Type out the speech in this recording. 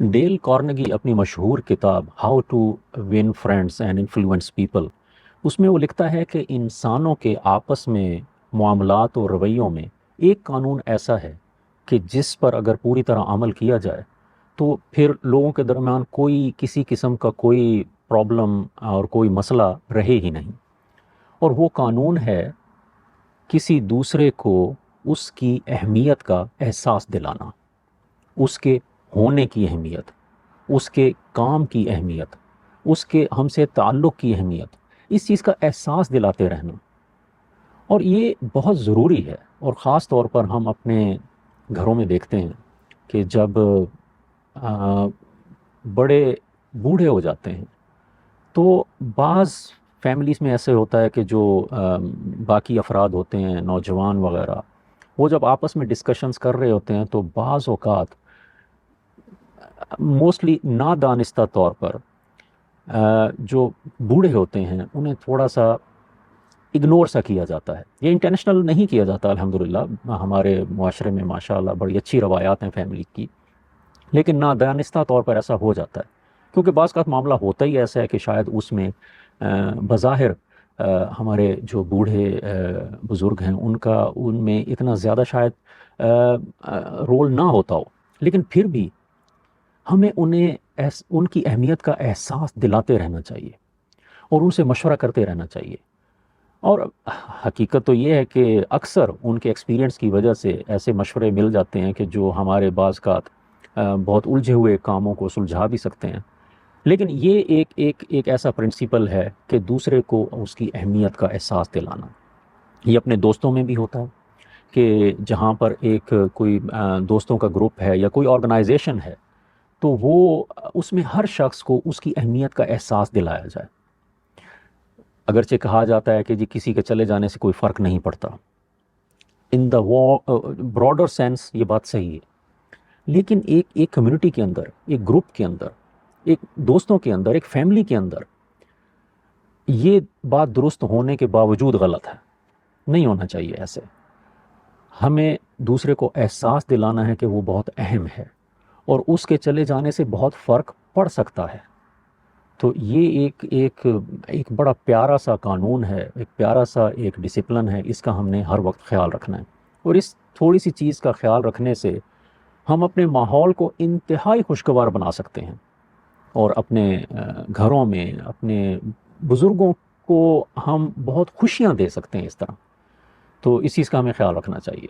Deal کارنگی اپنی مشہور کتاب how to win friends and influence people, اس میں وہ لکھتا ہے کہ انسانوں کے آپس میں معاملات اور رویوں میں ایک قانون ایسا ہے کہ جس پر اگر پوری طرح عمل کیا جائے تو پھر لوگوں کے درمیان کوئی کسی قسم کا کوئی پرابلم اور کوئی مسئلہ رہے ہی نہیں۔ اور وہ قانون ہے کسی دوسرے کو اس کی اہمیت کا احساس دلانا، اس کے ہونے کی اہمیت، اس کے کام کی اہمیت، اس کے ہم سے تعلق کی اہمیت، اس چیز کا احساس دلاتے رہنا۔ اور یہ بہت ضروری ہے، اور خاص طور پر ہم اپنے گھروں میں دیکھتے ہیں کہ جب بڑے بوڑھے ہو جاتے ہیں تو بعض فیملیز میں ایسے ہوتا ہے کہ جو باقی افراد ہوتے ہیں، نوجوان وغیرہ، وہ جب آپس میں ڈسکشنز کر رہے ہوتے ہیں تو بعض اوقات موسٹلی نادانستہ طور پر جو بوڑھے ہوتے ہیں انہیں تھوڑا سا اگنور سا کیا جاتا ہے۔ یہ انٹینشنل نہیں کیا جاتا، الحمدللہ ہمارے معاشرے میں ماشاءاللہ بڑی اچھی روایات ہیں فیملی کی، لیکن نادانستہ طور پر ایسا ہو جاتا ہے کیونکہ بعض کا معاملہ ہوتا ہی ایسا ہے کہ شاید اس میں بظاہر ہمارے جو بوڑھے بزرگ ہیں ان میں اتنا زیادہ شاید رول نہ ہوتا ہو، لیکن پھر بھی ہمیں ان کی اہمیت کا احساس دلاتے رہنا چاہیے اور ان سے مشورہ کرتے رہنا چاہیے۔ اور حقیقت تو یہ ہے کہ اکثر ان کے ایکسپیرینس کی وجہ سے ایسے مشورے مل جاتے ہیں کہ جو ہمارے بعض کا بہت الجھے ہوئے کاموں کو سلجھا بھی سکتے ہیں۔ لیکن یہ ایک ایسا پرنسپل ہے کہ دوسرے کو اس کی اہمیت کا احساس دلانا۔ یہ اپنے دوستوں میں بھی ہوتا ہے کہ جہاں پر ایک کوئی دوستوں کا گروپ ہے یا کوئی آرگنائزیشن ہے تو وہ اس میں ہر شخص کو اس کی اہمیت کا احساس دلایا جائے۔ اگرچہ کہا جاتا ہے کہ جی کسی کے چلے جانے سے کوئی فرق نہیں پڑتا، ان دا براڈر سینس یہ بات صحیح ہے، لیکن ایک کمیونٹی کے اندر، ایک گروپ کے اندر، ایک دوستوں کے اندر، ایک فیملی کے اندر یہ بات درست ہونے کے باوجود غلط ہے، نہیں ہونا چاہیے ایسے۔ ہمیں دوسرے کو احساس دلانا ہے کہ وہ بہت اہم ہے اور اس کے چلے جانے سے بہت فرق پڑ سکتا ہے۔ تو یہ ایک بڑا پیارا سا قانون ہے، ایک پیارا سا ایک ڈسپلن ہے، اس کا ہم نے ہر وقت خیال رکھنا ہے۔ اور اس تھوڑی سی چیز کا خیال رکھنے سے ہم اپنے ماحول کو انتہائی خوشگوار بنا سکتے ہیں، اور اپنے گھروں میں اپنے بزرگوں کو ہم بہت خوشیاں دے سکتے ہیں اس طرح۔ تو اس چیز کا ہمیں خیال رکھنا چاہیے۔